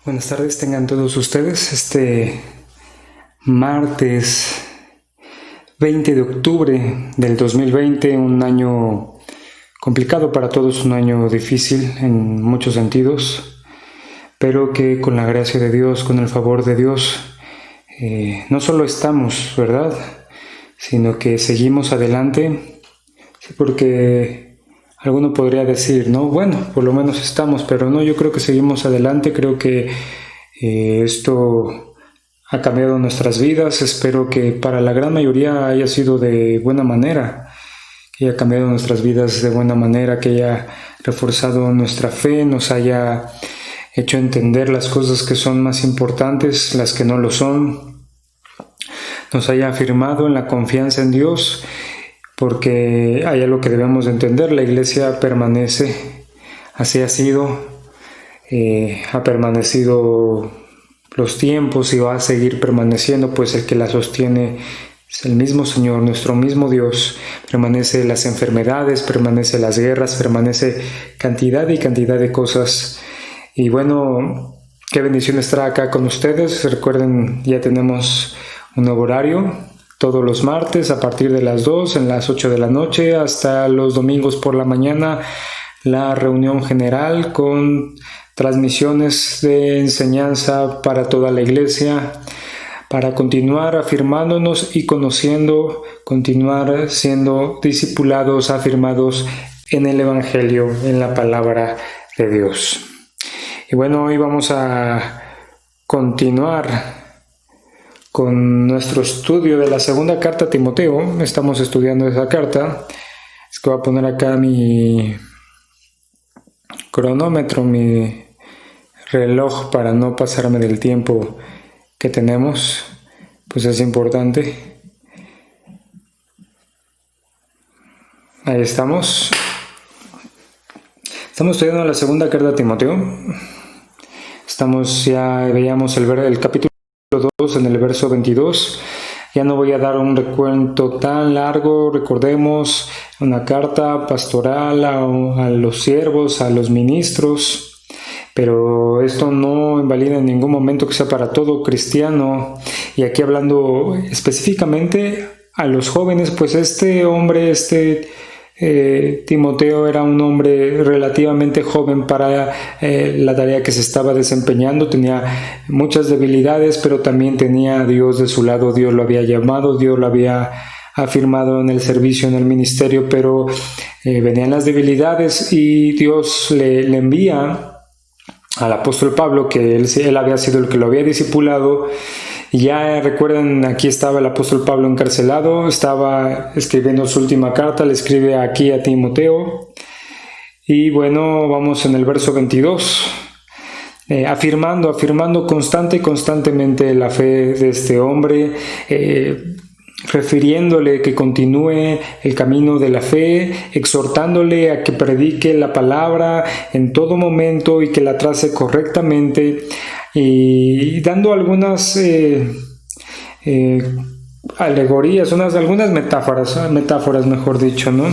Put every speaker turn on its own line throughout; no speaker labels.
Buenas tardes, tengan todos ustedes. Este martes 20 de octubre del 2020, un año complicado para todos, un año difícil en muchos sentidos, pero que con la gracia de Dios, con el favor de Dios, no solo estamos, ¿verdad?, sino que seguimos adelante, porque alguno podría decir, no, bueno, por lo menos estamos, pero no, yo creo que seguimos adelante, creo que esto ha cambiado nuestras vidas, espero que para la gran mayoría haya sido de buena manera, que haya cambiado nuestras vidas de buena manera, que haya reforzado nuestra fe, nos haya hecho entender las cosas que son más importantes, las que no lo son, nos haya afirmado en la confianza en Dios, porque hay algo que debemos de entender: la iglesia permanece, así ha sido, ha permanecido los tiempos y va a seguir permaneciendo, pues el que la sostiene es el mismo Señor, nuestro mismo Dios. Permanece las enfermedades, permanece las guerras, permanece cantidad y cantidad de cosas. Y bueno, qué bendición estar acá con ustedes. Recuerden, ya tenemos un nuevo horario, todos los martes a partir de las 2, en las 8 de la noche, hasta los domingos por la mañana, la reunión general con transmisiones de enseñanza para toda la iglesia, para continuar afirmándonos y conociendo, continuar siendo discipulados, afirmados en el Evangelio, en la palabra de Dios. Y bueno, hoy vamos a continuar con nuestro estudio de la segunda carta a Timoteo. Estamos estudiando esa carta. Es que voy a poner acá mi cronómetro, mi reloj, para no pasarme del tiempo que tenemos, pues es importante. Ahí estamos. Estamos estudiando la segunda carta a Timoteo. Ya veíamos el capítulo 2 en el verso 22. Ya no voy a dar un recuento tan largo. Recordemos, una carta pastoral a los siervos, a los ministros, pero esto no invalida en ningún momento que sea para todo cristiano. Y aquí hablando específicamente a los jóvenes, pues Timoteo era un hombre relativamente joven para la tarea que se estaba desempeñando. Tenía muchas debilidades, pero también tenía a Dios de su lado. Dios lo había llamado, Dios lo había afirmado en el servicio, en el ministerio, pero venían las debilidades y Dios le envía al apóstol Pablo, que él había sido el que lo había discipulado. Ya recuerden, aquí estaba el apóstol Pablo encarcelado, estaba escribiendo su última carta, le escribe aquí a Timoteo. Y bueno, vamos en el verso 22, afirmando constantemente la fe de este hombre, refiriéndole que continúe el camino de la fe, exhortándole a que predique la palabra en todo momento y que la trace correctamente, y dando algunas alegorías, algunas metáforas, mejor dicho, ¿no?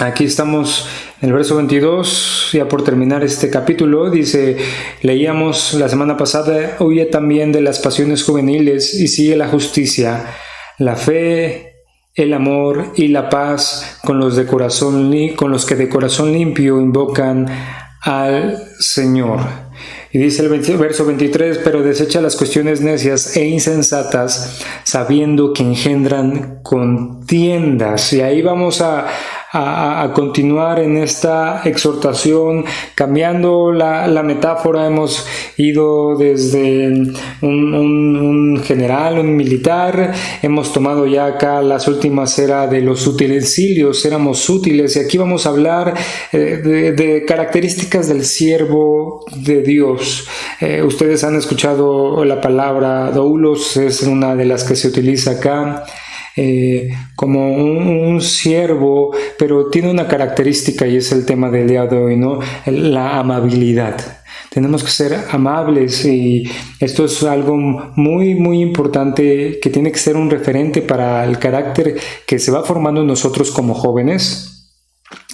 Aquí estamos en el verso 22, ya por terminar este capítulo. Dice, leíamos la semana pasada: huye también de las pasiones juveniles y sigue la justicia, la fe, el amor y la paz con los que de corazón limpio invocan al Señor. Y dice el verso 23, pero desecha las cuestiones necias e insensatas, sabiendo que engendran contiendas. Y ahí vamos a continuar en esta exhortación, cambiando la metáfora. Hemos ido desde un general, un militar, hemos tomado ya acá las últimas, era de los utensilios, éramos útiles, y aquí vamos a hablar de características del siervo de Dios. Ustedes han escuchado la palabra doulos, es una de las que se utiliza acá. Como un siervo, pero tiene una característica, y es el tema del día de hoy, ¿no? La amabilidad. Tenemos que ser amables, y esto es algo muy, muy importante, que tiene que ser un referente para el carácter que se va formando en nosotros como jóvenes.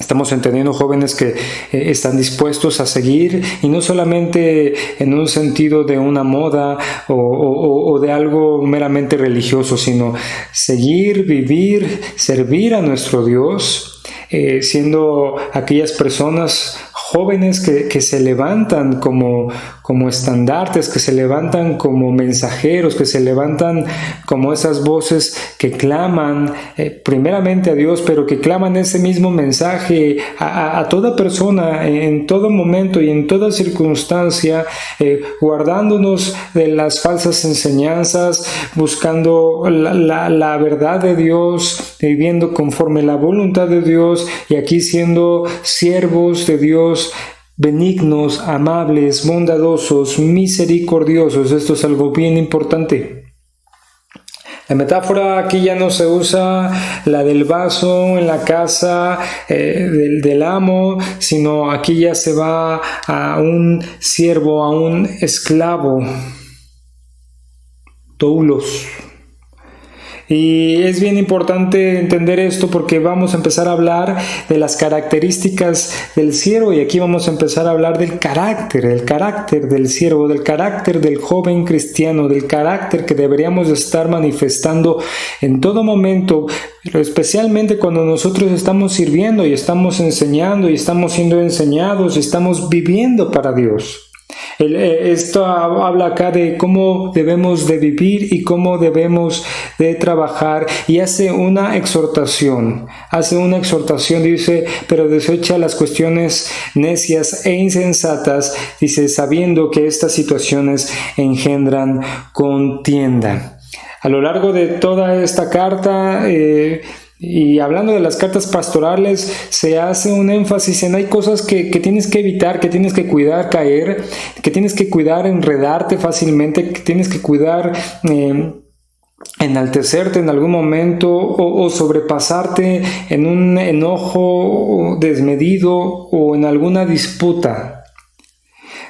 Estamos entendiendo jóvenes que están dispuestos a seguir, y no solamente en un sentido de una moda o de algo meramente religioso, sino seguir, vivir, servir a nuestro Dios, siendo aquellas personas jóvenes que se levantan como estandartes, que se levantan como mensajeros, que se levantan como esas voces que claman primeramente a Dios, pero que claman ese mismo mensaje a toda persona, en todo momento y en toda circunstancia, guardándonos de las falsas enseñanzas, buscando la verdad de Dios, viviendo conforme la voluntad de Dios, y aquí siendo siervos de Dios, benignos, amables, bondadosos, misericordiosos. Esto es algo bien importante. La metáfora aquí ya no se usa la del vaso en la casa del amo, sino aquí ya se va a un siervo, a un esclavo, doulos. Y es bien importante entender esto, porque vamos a empezar a hablar de las características del siervo, y aquí vamos a empezar a hablar del carácter del siervo, del carácter del joven cristiano, del carácter que deberíamos estar manifestando en todo momento, pero especialmente cuando nosotros estamos sirviendo y estamos enseñando y estamos siendo enseñados y estamos viviendo para Dios. Esto habla acá de cómo debemos de vivir y cómo debemos de trabajar, y hace una exhortación, dice: pero desecha las cuestiones necias e insensatas, dice, sabiendo que estas situaciones engendran contienda. A lo largo de toda esta carta, y hablando de las cartas pastorales, se hace un énfasis en hay cosas que tienes que evitar, que tienes que cuidar caer, que tienes que cuidar enredarte fácilmente, que tienes que cuidar enaltecerte en algún momento o sobrepasarte en un enojo desmedido o en alguna disputa.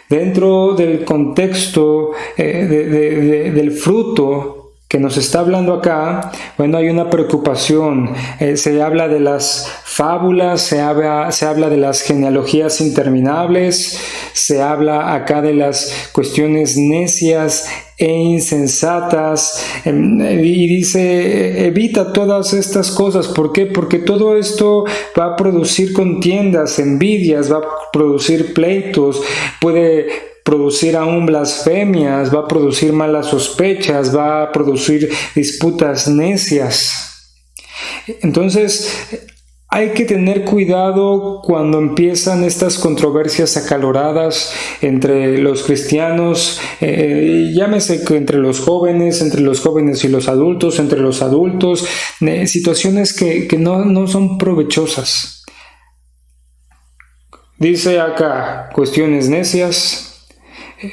Dentro del contexto del fruto que nos está hablando acá, bueno, hay una preocupación. Se habla de las fábulas, se habla de las genealogías interminables, se habla acá de las cuestiones necias e insensatas, y dice: evita todas estas cosas. ¿Por qué? Porque todo esto va a producir contiendas, envidias, va a producir pleitos, puede producir aún blasfemias, va a producir malas sospechas, va a producir disputas necias. Entonces, hay que tener cuidado cuando empiezan estas controversias acaloradas entre los cristianos, llámese entre los jóvenes y los adultos, entre los adultos, situaciones que no son provechosas. Dice acá: cuestiones necias,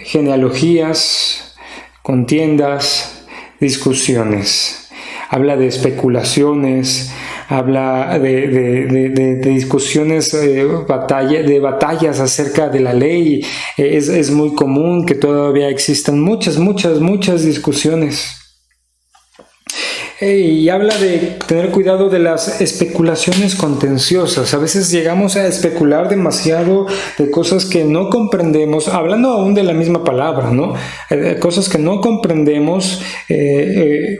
genealogías, contiendas, discusiones. Habla de especulaciones, habla de discusiones, de batallas acerca de la ley. Es muy común que todavía existan muchas discusiones. Y habla de tener cuidado de las especulaciones contenciosas. A veces llegamos a especular demasiado de cosas que no comprendemos, hablando aún de la misma palabra, ¿no? Cosas que no comprendemos,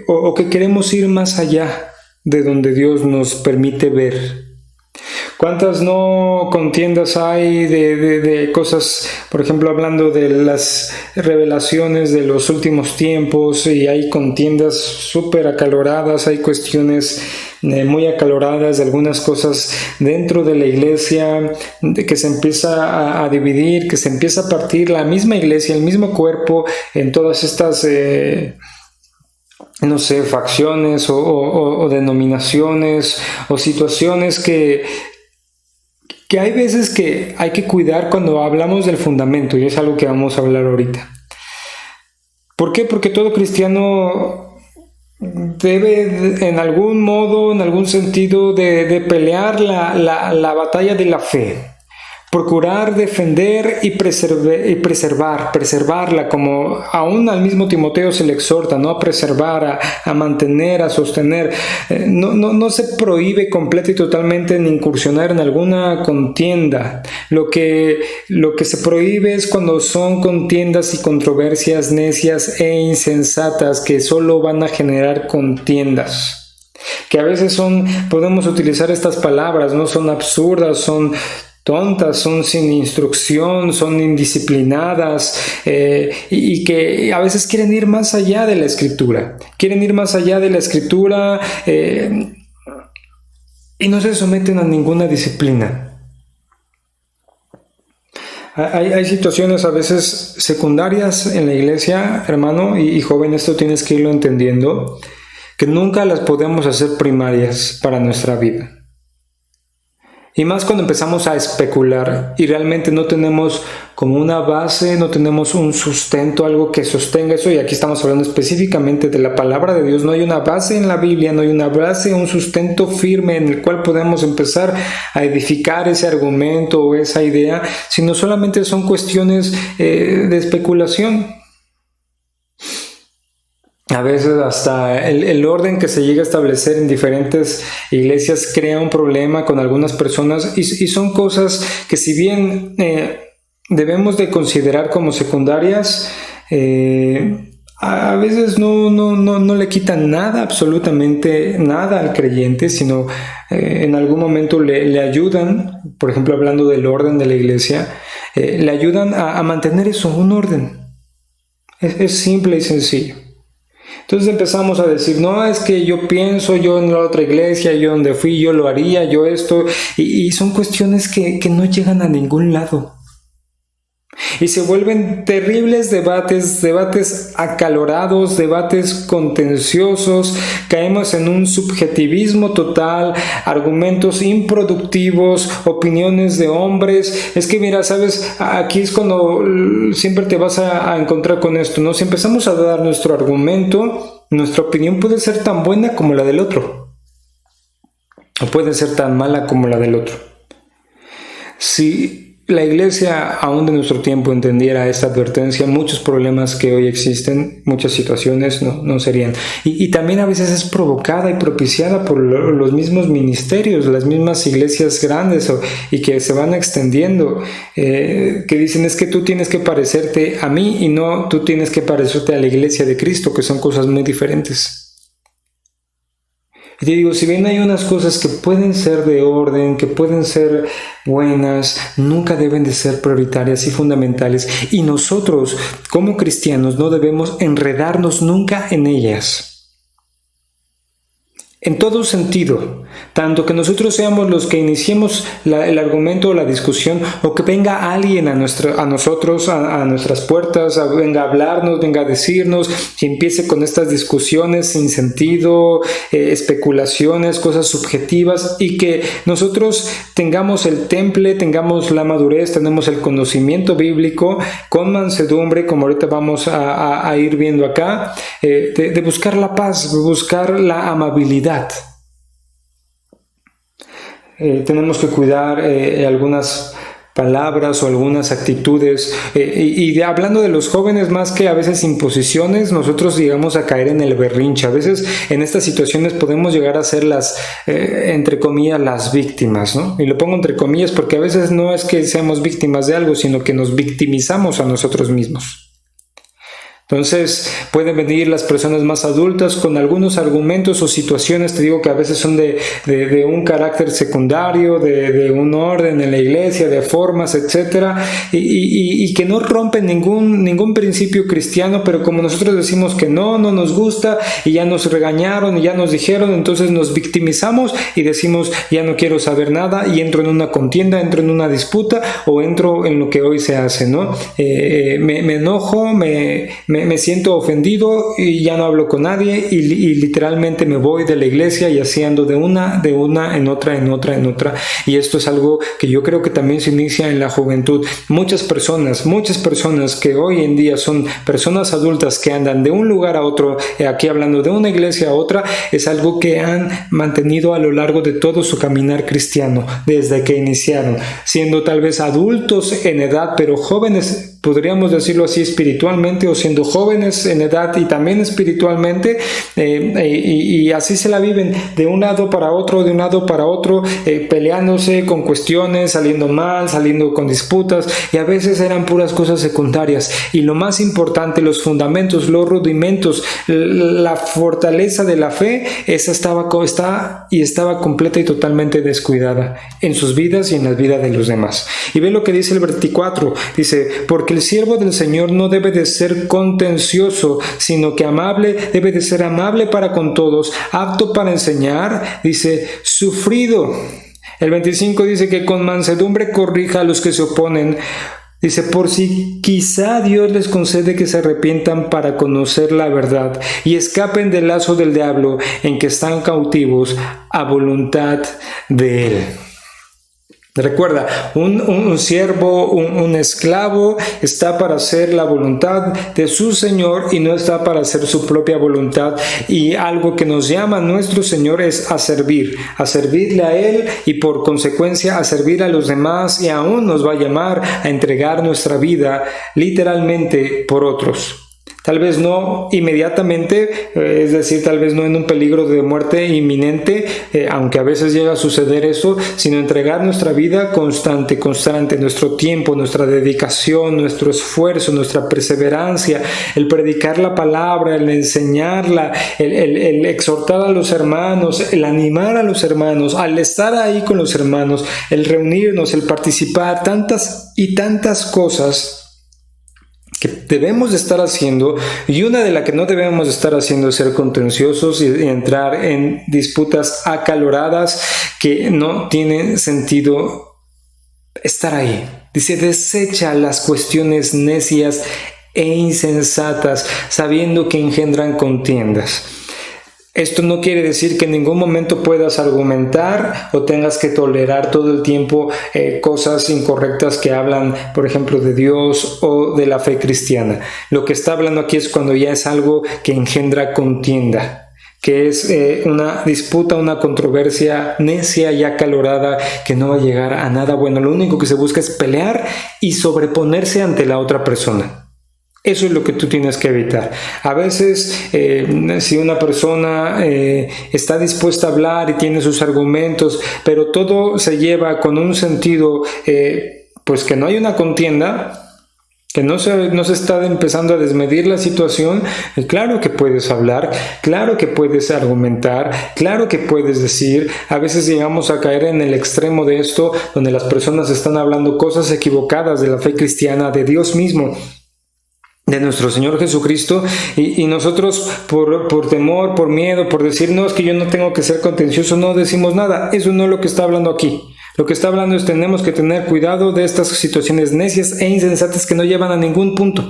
o que queremos ir más allá de donde Dios nos permite ver. ¿Cuántas no contiendas hay de cosas, por ejemplo, hablando de las revelaciones de los últimos tiempos, y hay contiendas súper acaloradas, hay cuestiones muy acaloradas de algunas cosas dentro de la iglesia, que se empieza a dividir, que se empieza a partir la misma iglesia, el mismo cuerpo, en todas estas facciones o denominaciones o situaciones que hay veces que hay que cuidar cuando hablamos del fundamento, y es algo que vamos a hablar ahorita. ¿Por qué? Porque todo cristiano debe en algún modo, en algún sentido, de pelear la batalla de la fe. procurar defender y preservarla, como aún al mismo Timoteo se le exhorta, ¿no? A preservar, a mantener, a sostener. No se prohíbe completa y totalmente en incursionar en alguna contienda. Lo que se prohíbe es cuando son contiendas y controversias necias e insensatas que solo van a generar contiendas. Que a veces podemos utilizar estas palabras, ¿no? Son absurdas, son tontas, son sin instrucción, son indisciplinadas, y que a veces quieren ir más allá de la Escritura. Y no se someten a ninguna disciplina. Hay situaciones a veces secundarias en la iglesia, hermano y joven, esto tienes que irlo entendiendo, que nunca las podemos hacer primarias para nuestra vida. Y más cuando empezamos a especular y realmente no tenemos como una base, no tenemos un sustento, algo que sostenga eso. Y aquí estamos hablando específicamente de la palabra de Dios. No hay una base en la Biblia, no hay una base, un sustento firme en el cual podemos empezar a edificar ese argumento o esa idea, sino solamente son cuestiones de especulación. A veces hasta el orden que se llega a establecer en diferentes iglesias crea un problema con algunas personas y son cosas que, si bien debemos de considerar como secundarias, a veces no le quitan nada, absolutamente nada al creyente, sino en algún momento le ayudan, por ejemplo hablando del orden de la iglesia, le ayudan a mantener eso, un orden. Es simple y sencillo. Entonces empezamos a decir, no, es que yo pienso, yo en la otra iglesia, yo donde fui, yo lo haría, yo esto, y son cuestiones que no llegan a ningún lado. Y se vuelven terribles debates acalorados, debates contenciosos, caemos en un subjetivismo total, argumentos improductivos, opiniones de hombres. Es que mira, sabes, aquí es cuando siempre te vas a encontrar con esto, ¿no? Si empezamos a dar nuestro argumento, nuestra opinión puede ser tan buena como la del otro, o puede ser tan mala como la del otro. Si la iglesia, aún de nuestro tiempo, entendiera esta advertencia, muchos problemas que hoy existen, muchas situaciones no serían. Y también a veces es provocada y propiciada por los mismos ministerios, las mismas iglesias grandes y que se van extendiendo, que dicen es que tú tienes que parecerte a mí y no tú tienes que parecerte a la iglesia de Cristo, que son cosas muy diferentes. Y te digo, si bien hay unas cosas que pueden ser de orden, que pueden ser buenas, nunca deben de ser prioritarias y fundamentales. Y nosotros, como cristianos, no debemos enredarnos nunca en ellas. En todo sentido, tanto que nosotros seamos los que iniciemos el argumento o la discusión, o que venga alguien a nosotros, a nuestras puertas, venga a hablarnos, venga a decirnos, y empiece con estas discusiones sin sentido, especulaciones, cosas subjetivas, y que nosotros tengamos el temple, tengamos la madurez, tenemos el conocimiento bíblico, con mansedumbre, como ahorita vamos a ir viendo acá, de buscar la paz, de buscar la amabilidad. Tenemos que cuidar algunas palabras o algunas actitudes, hablando de los jóvenes, más que a veces imposiciones, nosotros llegamos a caer en el berrinche. A veces en estas situaciones podemos llegar a ser entre comillas, las víctimas, ¿no? Y lo pongo entre comillas porque a veces no es que seamos víctimas de algo, sino que nos victimizamos a nosotros mismos. Entonces pueden venir las personas más adultas con algunos argumentos o situaciones, te digo que a veces son de un carácter secundario, de un orden en la iglesia, de formas, etcétera, y que no rompen ningún principio cristiano, pero como nosotros decimos que no nos gusta y ya nos regañaron y ya nos dijeron, entonces nos victimizamos y decimos ya no quiero saber nada y entro en una contienda, entro en una disputa o entro en lo que hoy se hace, ¿no? Me enojo, me me siento ofendido y ya no hablo con nadie y literalmente me voy de la iglesia y así ando de una en otra. Y esto es algo que yo creo que también se inicia en la juventud. Muchas personas que hoy en día son personas adultas que andan de un lugar a otro, aquí hablando de una iglesia a otra, es algo que han mantenido a lo largo de todo su caminar cristiano, desde que iniciaron, siendo tal vez adultos en edad, pero jóvenes, podríamos decirlo así, espiritualmente, o siendo jóvenes en edad y también espiritualmente, y así se la viven de un lado para otro, peleándose con cuestiones, saliendo mal, saliendo con disputas, y a veces eran puras cosas secundarias. Y lo más importante, los fundamentos, los rudimentos, la fortaleza de la fe, esa estaba completa y totalmente descuidada en sus vidas y en la vida de los demás. Y ve lo que dice el 24, dice: porque el siervo del Señor no debe de ser contencioso, sino que debe de ser amable para con todos, apto para enseñar, dice, sufrido. El 25 dice que con mansedumbre corrija a los que se oponen. Dice, por si quizá Dios les concede que se arrepientan para conocer la verdad y escapen del lazo del diablo en que están cautivos a voluntad de él. Recuerda, un siervo, un esclavo está para hacer la voluntad de su Señor y no está para hacer su propia voluntad. Y algo que nos llama nuestro Señor es a servirle a Él y por consecuencia a servir a los demás, y aún nos va a llamar a entregar nuestra vida literalmente por otros. Tal vez no inmediatamente, es decir, tal vez no en un peligro de muerte inminente, aunque a veces llega a suceder eso, sino entregar nuestra vida constante, nuestro tiempo, nuestra dedicación, nuestro esfuerzo, nuestra perseverancia, el predicar la palabra, el enseñarla, el exhortar a los hermanos, el animar a los hermanos, al estar ahí con los hermanos, el reunirnos, el participar, tantas y tantas cosas que debemos de estar haciendo, y una de las que no debemos de estar haciendo es ser contenciosos y entrar en disputas acaloradas que no tienen sentido estar ahí. Dice, desecha las cuestiones necias e insensatas, sabiendo que engendran contiendas. Esto no quiere decir que en ningún momento puedas argumentar o tengas que tolerar todo el tiempo cosas incorrectas que hablan, por ejemplo, de Dios o de la fe cristiana. Lo que está hablando aquí es cuando ya es algo que engendra contienda, que es una disputa, una controversia necia y acalorada que no va a llegar a nada bueno. Lo único que se busca es pelear y sobreponerse ante la otra persona. Eso es lo que tú tienes que evitar. A veces, si una persona está dispuesta a hablar y tiene sus argumentos, pero todo se lleva con un sentido, pues que no hay una contienda, que no se está empezando a desmedir la situación, claro que puedes hablar, claro que puedes argumentar, claro que puedes decir. A veces llegamos a caer en el extremo de esto, donde las personas están hablando cosas equivocadas de la fe cristiana, de Dios mismo, de nuestro Señor Jesucristo, y nosotros por temor, por miedo, por decir, no, es que yo no tengo que ser contencioso, no decimos nada. Eso no es lo que está hablando aquí. Lo que está hablando es tenemos que tener cuidado de estas situaciones necias e insensatas que no llevan a ningún punto.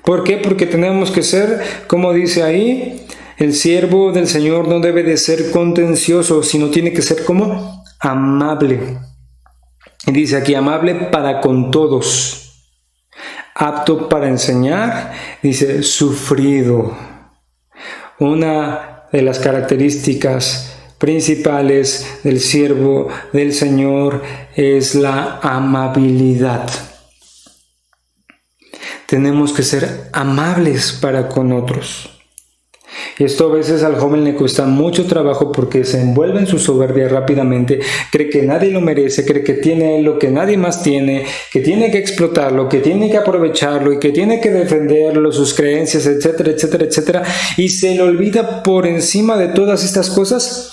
¿Por qué? Porque tenemos que ser, como dice ahí, el siervo del Señor no debe de ser contencioso, sino tiene que ser como amable. Y dice aquí, amable para con todos, apto para enseñar, dice, sufrido. Una de las características principales del siervo del Señor es la amabilidad. Tenemos que ser amables para con otros. Y esto a veces al joven le cuesta mucho trabajo porque se envuelve en su soberbia rápidamente, cree que nadie lo merece, cree que tiene lo que nadie más tiene, que tiene que explotarlo, que tiene que aprovecharlo y que tiene que defenderlo, sus creencias, etcétera, etcétera, etcétera, y se le olvida por encima de todas estas cosas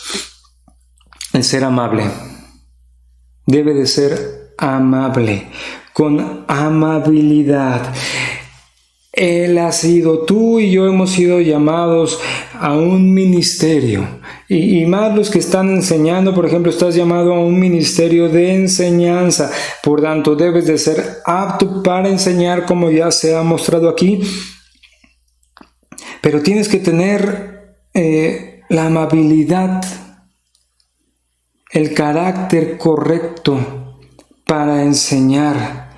el ser amable. Debe de ser amable, con amabilidad. Él ha sido, tú y yo hemos sido llamados a un ministerio. Y más los que están enseñando, por ejemplo, estás llamado a un ministerio de enseñanza. Por tanto, debes de ser apto para enseñar, como ya se ha mostrado aquí. Pero tienes que tener la amabilidad, el carácter correcto para enseñar.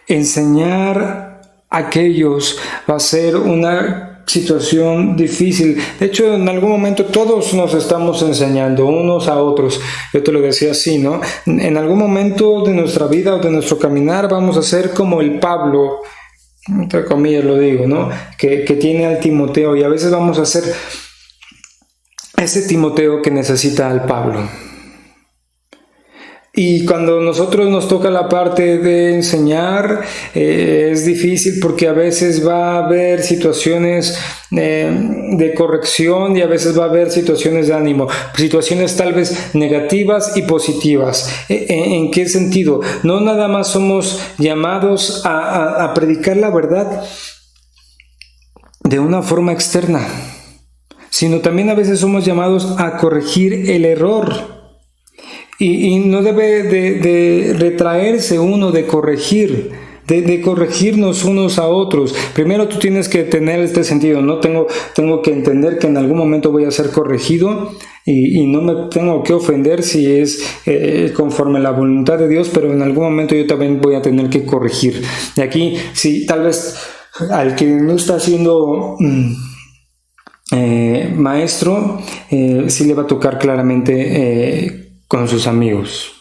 Enseñar a aquellos va a ser una situación difícil. De hecho, en algún momento todos nos estamos enseñando unos a otros. Yo te lo decía así, ¿no? En algún momento de nuestra vida o de nuestro caminar vamos a ser como el Pablo, entre comillas lo digo, ¿no? Que tiene al Timoteo, y a veces vamos a ser ese Timoteo que necesita al Pablo. Y cuando nosotros nos toca la parte de enseñar, es difícil porque a veces va a haber situaciones de corrección y a veces va a haber situaciones de ánimo, situaciones tal vez negativas y positivas. ¿En qué sentido? No nada más somos llamados a predicar la verdad de una forma externa, sino también a veces somos llamados a corregir el error. Y no debe de retraerse uno de corregir, de corregirnos unos a otros. Primero tú tienes que tener este sentido, ¿no? Tengo que entender que en algún momento voy a ser corregido y no me tengo que ofender si es conforme a la voluntad de Dios, pero en algún momento yo también voy a tener que corregir. Y aquí, si tal vez al que no está siendo maestro, sí le va a tocar claramente con sus amigos.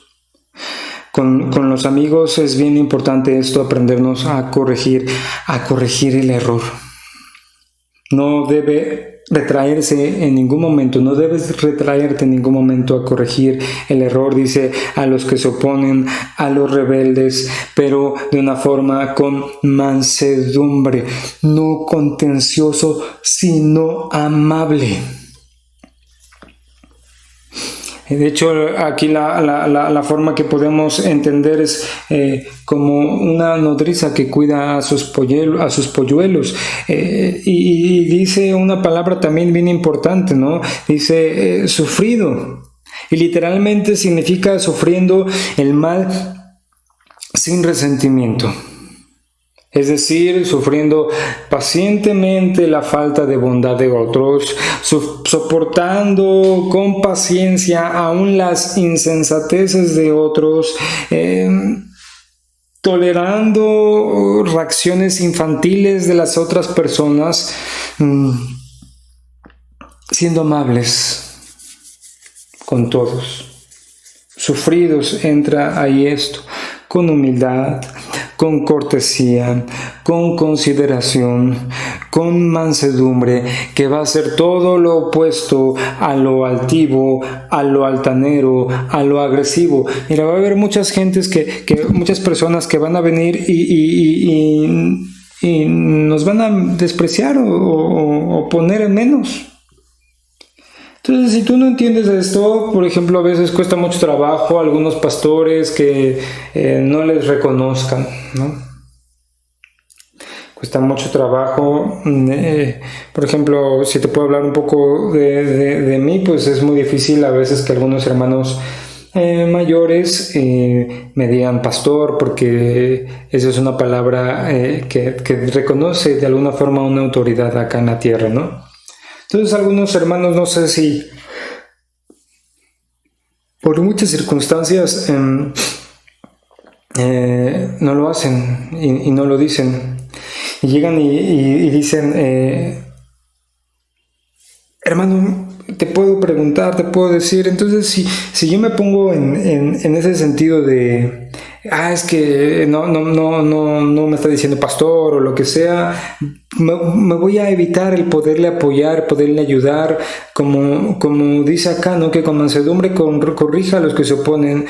Con los amigos es bien importante esto, aprendernos a corregir el error. No debe retraerse en ningún momento, no debes retraerte en ningún momento a corregir el error, dice a los que se oponen, a los rebeldes, pero de una forma con mansedumbre, no contencioso, sino amable. De hecho, aquí la forma que podemos entender es como una nodriza que cuida a sus polluelos. Y dice una palabra también bien importante, ¿no? Dice sufrido. Y literalmente significa sufriendo el mal sin resentimiento. Es decir, sufriendo pacientemente la falta de bondad de otros, soportando con paciencia aún las insensateces de otros, tolerando reacciones infantiles de las otras personas, siendo amables con todos. Sufridos entra ahí esto, con humildad, con cortesía, con consideración, con mansedumbre, que va a ser todo lo opuesto a lo altivo, a lo altanero, a lo agresivo. Mira, va a haber muchas personas que van a venir y nos van a despreciar o poner en menos. Entonces, si tú no entiendes esto, por ejemplo, a veces cuesta mucho trabajo a algunos pastores que no les reconozcan, ¿no? Cuesta mucho trabajo. Por ejemplo, si te puedo hablar un poco de mí, pues es muy difícil a veces que algunos hermanos mayores me digan pastor, porque esa es una palabra que reconoce de alguna forma una autoridad acá en la tierra, ¿no? Entonces algunos hermanos, no sé si por muchas circunstancias no lo hacen y no lo dicen. Y llegan y dicen, hermano, te puedo preguntar, te puedo decir. Entonces si yo me pongo en ese sentido de es que no me está diciendo pastor o lo que sea, me voy a evitar el poderle apoyar, poderle ayudar, como dice acá, ¿no? Que con mansedumbre corrija a los que se oponen.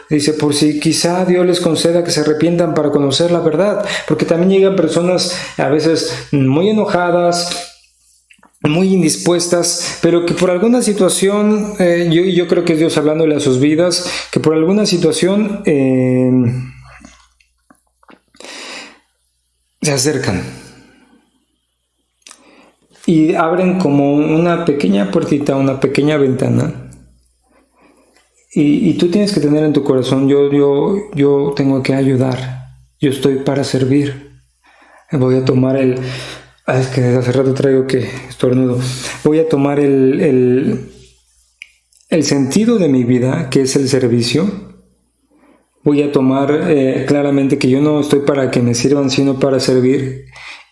Dice, por si quizá Dios les conceda que se arrepientan para conocer la verdad, porque también llegan personas a veces muy enojadas, muy indispuestas, pero que por alguna situación, yo creo que es Dios hablándole a sus vidas, que por alguna situación se acercan. y abren como una pequeña puertita, una pequeña ventana, y tú tienes que tener en tu corazón, yo tengo que ayudar, yo estoy para servir. Voy a tomar es que desde hace rato traigo que estornudo. Voy a tomar el sentido de mi vida, que es el servicio. Voy a tomar claramente que yo no estoy para que me sirvan, sino para servir.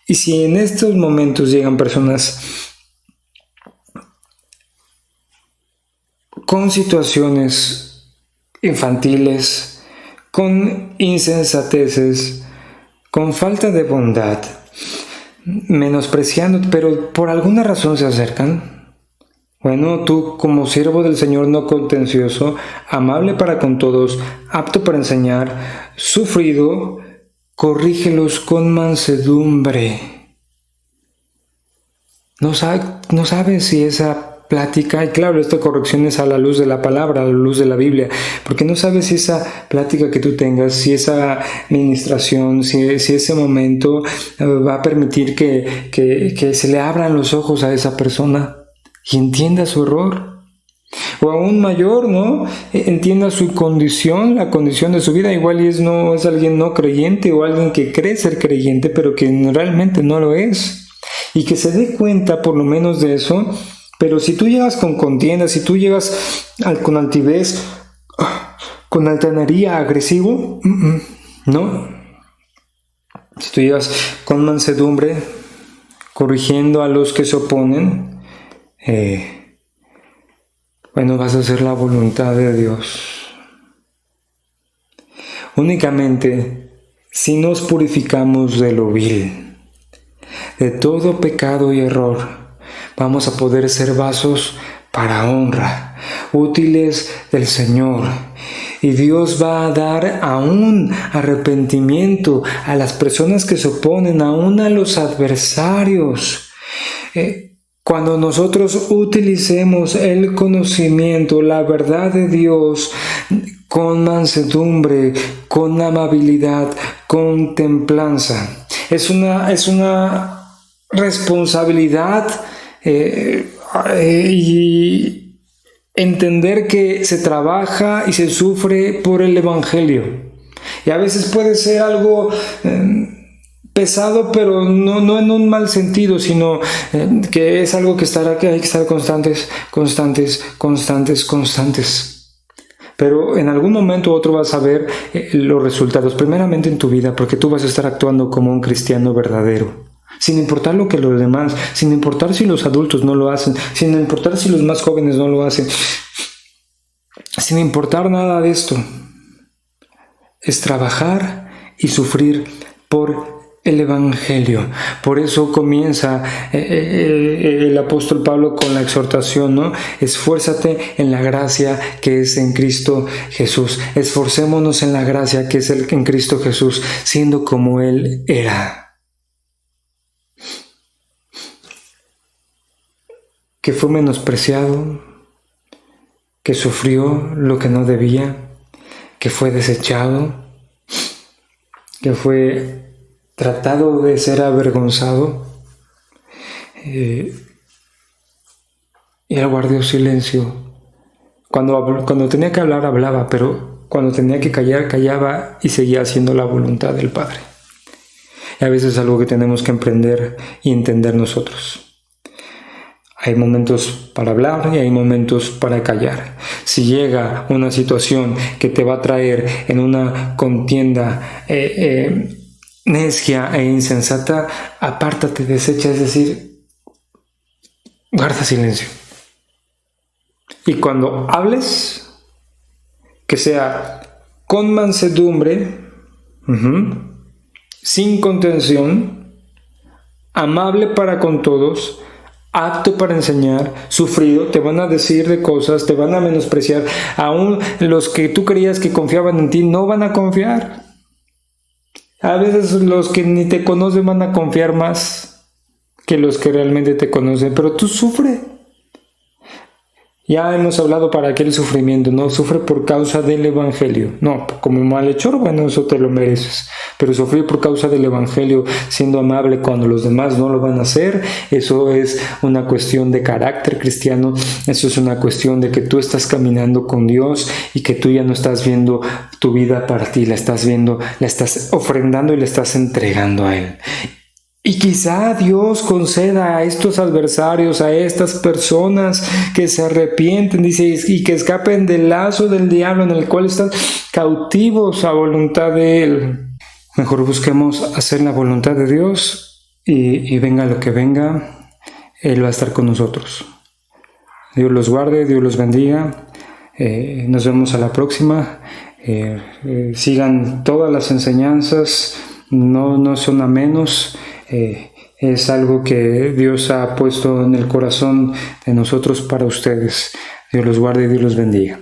Y si en estos momentos llegan personas con situaciones infantiles, con insensateces, con falta de bondad, menospreciando, pero por alguna razón se acercan, bueno, tú como siervo del Señor no contencioso, amable para con todos, apto para enseñar, sufrido, corrígelos con mansedumbre. No sabes si esa plática, y claro, esta corrección es a la luz de la palabra, a la luz de la Biblia, porque no sabes si esa plática que tú tengas, si esa ministración, si ese momento va a permitir que se le abran los ojos a esa persona y entienda su error. O aún mayor, ¿no? Entienda su condición, la condición de su vida. Igual es alguien no creyente o alguien que cree ser creyente, pero que realmente no lo es. Y que se dé cuenta por lo menos de eso. Pero si tú llegas con contienda, si tú llegas con altivez, con altanería, agresivo, no. Si tú llegas con mansedumbre, corrigiendo a los que se oponen, bueno, vas a hacer la voluntad de Dios. Únicamente si nos purificamos de lo vil, de todo pecado y error, vamos a poder ser vasos para honra, útiles del Señor. Y Dios va a dar aún arrepentimiento a las personas que se oponen, aún a los adversarios. Cuando nosotros utilicemos el conocimiento, la verdad de Dios, con mansedumbre, con amabilidad, con templanza, es una responsabilidad y entender que se trabaja y se sufre por el Evangelio. Y a veces puede ser algo pesado, pero no en un mal sentido, sino que es algo que hay que estar constantes. Pero en algún momento u otro vas a ver los resultados, primeramente en tu vida, porque tú vas a estar actuando como un cristiano verdadero. Sin importar lo que los demás, sin importar si los adultos no lo hacen, sin importar si los más jóvenes no lo hacen, sin importar nada de esto, es trabajar y sufrir por el Evangelio. Por eso comienza el apóstol Pablo con la exhortación, ¿no? Esfuérzate en la gracia que es en Cristo Jesús. Esforcémonos en la gracia que es en Cristo Jesús, siendo como Él era. Que fue menospreciado, que sufrió lo que no debía, que fue desechado, que fue tratado de ser avergonzado, y él guardó silencio. Cuando tenía que hablar, hablaba, pero cuando tenía que callar, callaba y seguía haciendo la voluntad del Padre. Y a veces es algo que tenemos que emprender y entender nosotros. Hay momentos para hablar y hay momentos para callar. Si llega una situación que te va a traer en una contienda necia e insensata, apártate, desecha, es decir, guarda silencio. Y cuando hables, que sea con mansedumbre, sin contención, amable para con todos, apto para enseñar, sufrido. Te van a decir de cosas, te van a menospreciar. Aún los que tú creías que confiaban en ti no van a confiar. A veces los que ni te conocen van a confiar más que los que realmente te conocen, pero tú sufre. Ya hemos hablado para qué el sufrimiento, no sufre por causa del Evangelio. No, como malhechor, bueno, eso te lo mereces. Pero sufrir por causa del Evangelio, siendo amable cuando los demás no lo van a hacer, eso es una cuestión de carácter cristiano, eso es una cuestión de que tú estás caminando con Dios y que tú ya no estás viendo tu vida para ti, la estás viendo, la estás ofrendando y la estás entregando a Él. Y quizá Dios conceda a estos adversarios, a estas personas que se arrepienten, dice, y que escapen del lazo del diablo en el cual están cautivos a voluntad de Él. Mejor busquemos hacer la voluntad de Dios y venga lo que venga, Él va a estar con nosotros. Dios los guarde, Dios los bendiga. Nos vemos a la próxima. Sigan todas las enseñanzas, no son a menos. Es algo que Dios ha puesto en el corazón de nosotros para ustedes. Dios los guarde y Dios los bendiga.